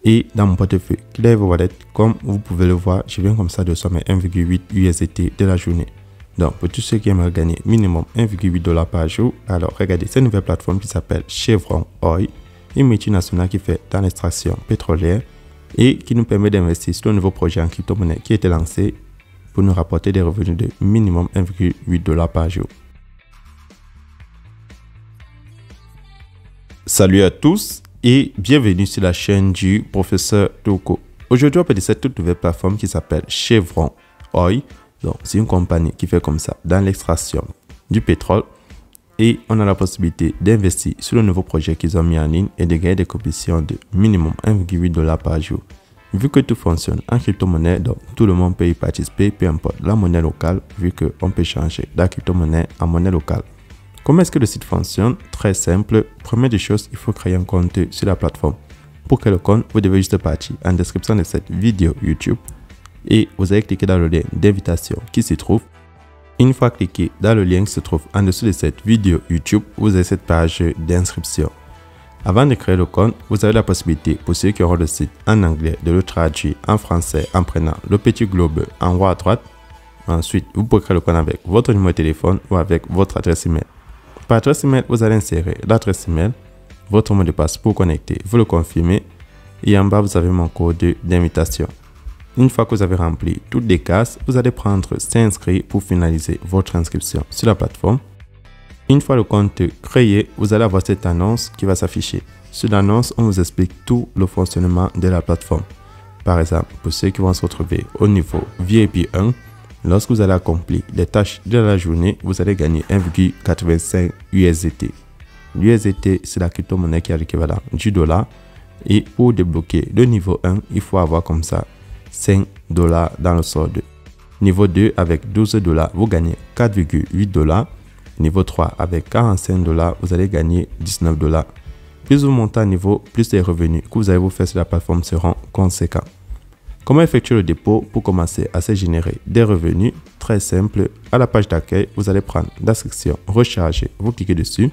Et dans mon portefeuille Clever Wallet, comme vous pouvez le voir, je viens comme ça de sommer 1,8 USDT de la journée. Donc pour tous ceux qui aimeraient gagner minimum 1,8 $ par jour, alors regardez cette nouvelle plateforme qui s'appelle Chevron Oil, une multinationale qui fait dans l'extraction pétrolière et qui nous permet d'investir sur un nouveau projet en crypto-monnaie qui a été lancé pour nous rapporter des revenus de minimum 1,8 $ par jour. Salut à tous et bienvenue sur la chaîne du professeur Toko. Aujourd'hui, on parle de cette toute nouvelle plateforme qui s'appelle Chevron Oil. Donc, c'est une compagnie qui fait comme ça dans l'extraction du pétrole et on a la possibilité d'investir sur le nouveau projet qu'ils ont mis en ligne et de gagner des commissions de minimum 1,8 $ par jour. Vu que tout fonctionne en crypto-monnaie, donc tout le monde peut y participer, peu importe la monnaie locale, vu qu'on peut changer la crypto-monnaie en monnaie locale. Comment est-ce que le site fonctionne? Très simple. Première des choses, il faut créer un compte sur la plateforme. Pour créer le compte, vous devez juste partir en description de cette vidéo YouTube et vous allez cliquer dans le lien d'invitation qui s'y trouve. Une fois cliqué dans le lien qui se trouve en dessous de cette vidéo YouTube, vous avez cette page d'inscription. Avant de créer le compte, vous avez la possibilité pour ceux qui auront le site en anglais de le traduire en français en prenant le petit globe en haut à droite. Ensuite, vous pouvez créer le compte avec votre numéro de téléphone ou avec votre adresse email. Par adresse email, vous allez insérer l'adresse email, votre mot de passe pour connecter, vous le confirmez et en bas, vous avez mon code d'invitation. Une fois que vous avez rempli toutes les cases, vous allez prendre s'inscrire pour finaliser votre inscription sur la plateforme. Une fois le compte créé, vous allez avoir cette annonce qui va s'afficher. Sur l'annonce, on vous explique tout le fonctionnement de la plateforme. Par exemple, pour ceux qui vont se retrouver au niveau VIP 1, lorsque vous allez accomplir les tâches de la journée, vous allez gagner 1,85 USDT. L'USDT, c'est la crypto-monnaie qui a l'équivalent du dollar. Et pour débloquer le niveau 1, il faut avoir comme ça 5 $ dans le solde. Niveau 2, avec 12 $, vous gagnez 4,8 $. Niveau 3, avec 45 $, vous allez gagner 19 $. Plus vous montez à niveau, plus les revenus que vous allez vous faire sur la plateforme seront conséquents. Comment effectuer le dépôt pour commencer à se générer des revenus? Très simple. À la page d'accueil, vous allez prendre la section recharger. Vous cliquez dessus.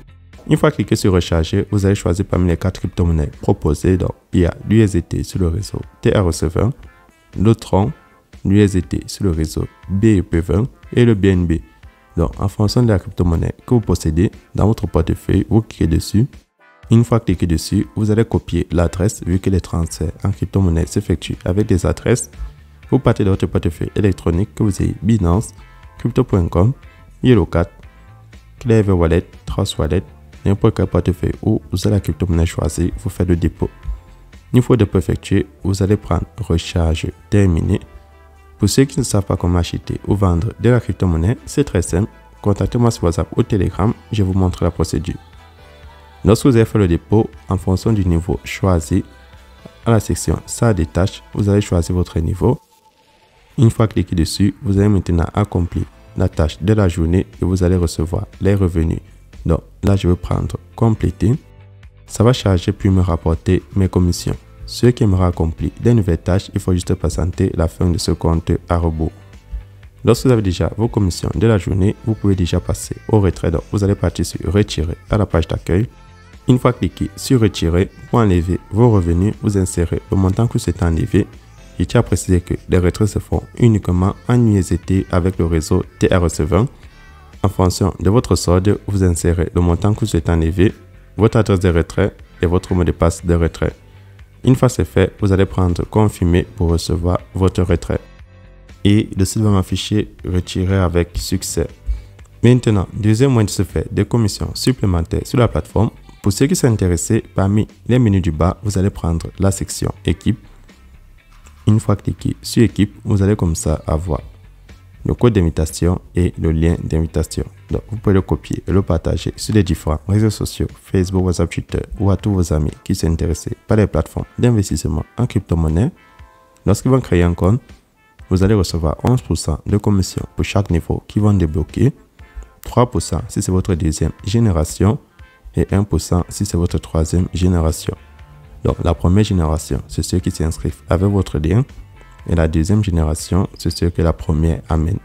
Une fois cliqué sur recharger, vous allez choisir parmi les 4 crypto-monnaies proposées. Donc, il y a l'USDT sur le réseau TRC20, le Tron, l'USDT sur le réseau BEP20 et le BNB. Donc, en fonction de la crypto-monnaie que vous possédez dans votre portefeuille, vous cliquez dessus. Une fois cliqué dessus, vous allez copier l'adresse vu que les transferts en crypto-monnaie s'effectuent avec des adresses. Vous partez de votre portefeuille électronique que vous ayez Binance, Crypto.com, Yellowcat, Clever Wallet, Trust Wallet, n'importe quel portefeuille où vous avez la crypto-monnaie choisie, vous faites le dépôt. Une fois le dépôt effectué, vous allez prendre recharge terminé. Pour ceux qui ne savent pas comment acheter ou vendre de la crypto-monnaie, c'est très simple. Contactez-moi sur WhatsApp ou Telegram, je vous montre la procédure. Lorsque vous avez fait le dépôt, en fonction du niveau choisi, à la section ça des tâches, vous allez choisir votre niveau. Une fois cliqué dessus, vous allez maintenant accomplir la tâche de la journée et vous allez recevoir les revenus. Donc là, je vais prendre compléter. Ça va charger puis me rapporter mes commissions. Ceux qui aimeraient accomplir des nouvelles tâches, il faut juste patienter la fin de ce compte à rebours. Lorsque vous avez déjà vos commissions de la journée, vous pouvez déjà passer au retrait. Donc vous allez partir sur retirer à la page d'accueil. Une fois cliqué sur retirer, pour enlever vos revenus, vous insérez le montant que c'est enlevé. Je tiens à préciser que les retraits se font uniquement en USDT avec le réseau TRC20. En fonction de votre solde, vous insérez le montant que vous souhaitez enlever, votre adresse de retrait et votre mot de passe de retrait. Une fois c'est fait, vous allez prendre confirmer pour recevoir votre retrait. Et le site va m'afficher retirer avec succès. Maintenant, deuxième moyen de se faire des commissions supplémentaires sur la plateforme. Pour ceux qui sont intéressés, parmi les menus du bas, vous allez prendre la section équipe. Une fois cliqué sur équipe, vous allez comme ça avoir le code d'invitation et le lien d'invitation. Donc, vous pouvez le copier et le partager sur les différents réseaux sociaux, Facebook, WhatsApp, Twitter ou à tous vos amis qui sont intéressés par les plateformes d'investissement en crypto-monnaie. Lorsqu'ils vont créer un compte, vous allez recevoir 11% de commission pour chaque niveau qui vont débloquer, 3% si c'est votre deuxième génération et 1% si c'est votre troisième génération. Donc, la première génération, c'est ceux qui s'inscrivent avec votre lien. Et la deuxième génération, c'est ce que la première amène.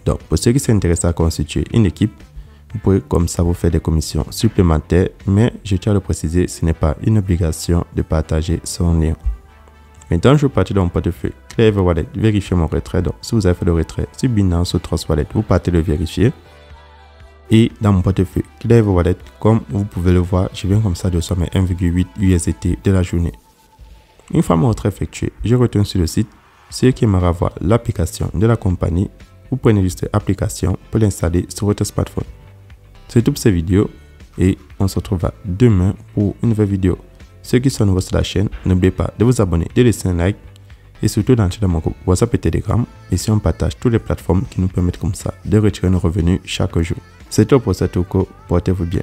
Donc, pour ceux qui s'intéressent à constituer une équipe, vous pouvez comme ça vous faire des commissions supplémentaires. Mais je tiens à le préciser, ce n'est pas une obligation de partager son lien. Maintenant, je vais partir dans mon portefeuille Clever Wallet, vérifier mon retrait. Donc, si vous avez fait le retrait sur Binance ou Trust Wallet, vous partez le vérifier. Et dans mon portefeuille Clever Wallet, comme vous pouvez le voir, je viens comme ça de recevoir mes 1,8 USDT de la journée. Une fois mon retrait effectué, je retourne sur le site. Ce qui aimera voir l'application de la compagnie, vous prenez juste l'application pour l'installer sur votre smartphone. C'est tout pour cette vidéo et on se retrouvera demain pour une nouvelle vidéo. Ceux qui sont nouveaux sur la chaîne, n'oubliez pas de vous abonner, de laisser un like et surtout d'entrer dans mon groupe WhatsApp et Telegram. Ici, on partage toutes les plateformes qui nous permettent comme ça de retirer nos revenus chaque jour. C'est tout pour cette vidéo. Portez-vous bien.